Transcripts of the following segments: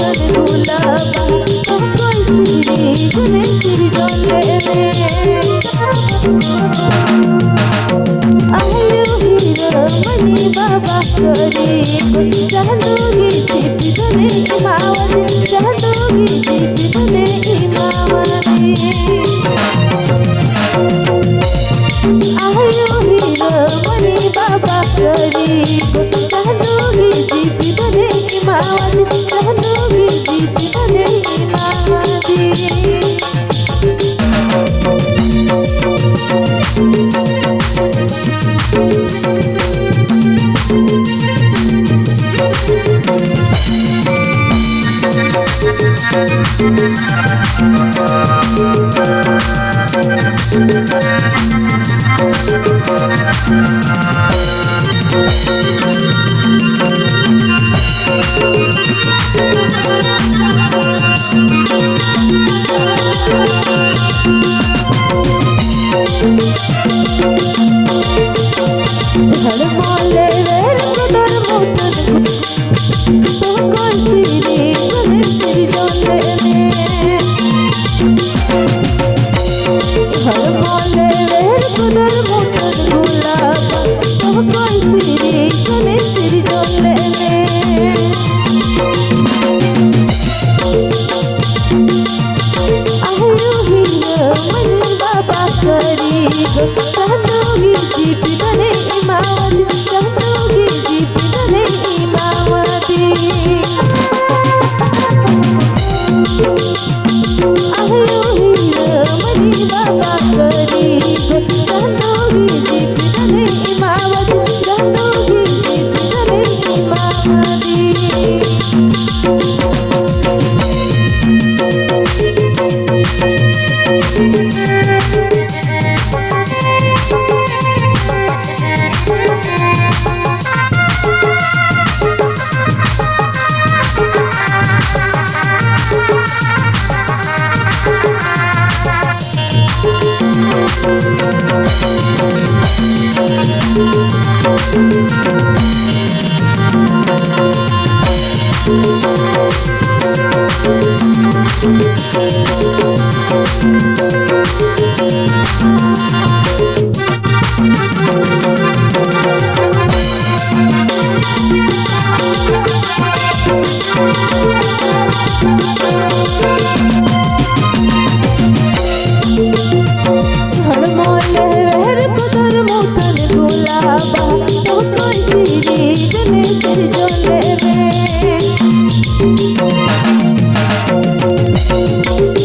मोतन गुलाबा कोई सिरी गुने सिरी जले में आयु हीरो मनी बाबा करी चलूगी जीपी बने इमावती चलूगी जीपी बने इमावती आयु हीरो मनी बाबा करी चलूगी जीपी बने इमावती चलूगी जीपी बने इमावती हर मोले वेर कदर मोतन तो कोई सिरी गुने सिरी जले में हर मोले वेर कदर मोतन गुलाबा तो कोई सिरी गुने सिरी जले में आयु हीरो मन बाबा करी चलूगी जीपी बने इमावती चलूगी जीपी बने इमावती आयु हीरो मनी बाबा करी चलूगी जीपी बने इमावती चलूगी जीपी बने इमावती हर मोले वेर कदर मोतन गुलाबा तो कोई सिरी गुने सिरी जले में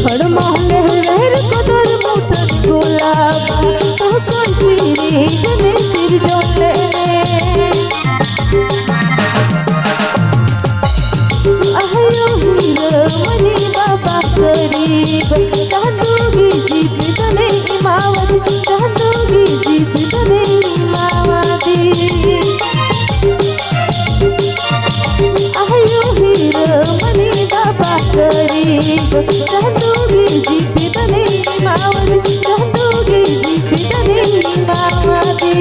हर मोले वेर कदर मोतन गुलाबा तो कोई सिरी गुने सिरी जले में आयु हीरो मनी बाबा करी चलूगी जीपी बने इमावती चलूगी जीपी बने इमावती आयु हीरो मनी बाबा करी चलूगी जीपी बने इमावती चलूगी जीपी बने इमावती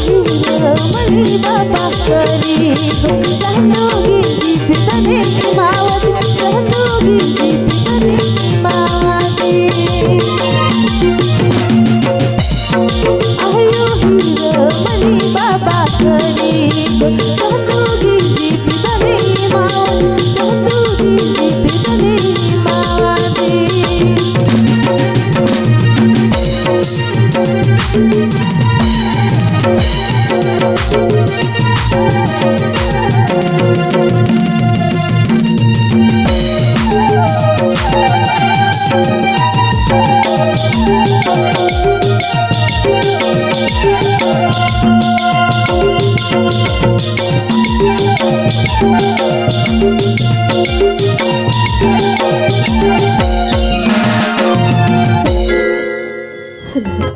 मनी बाबा करी चलूगी जीपी बने इमावती चलूगी जीपी बने इमावती आयु हीरो मनी बाबा करी चलूगी जीपी बने इमावती चलूगी जीपी बने इमावती Thank you.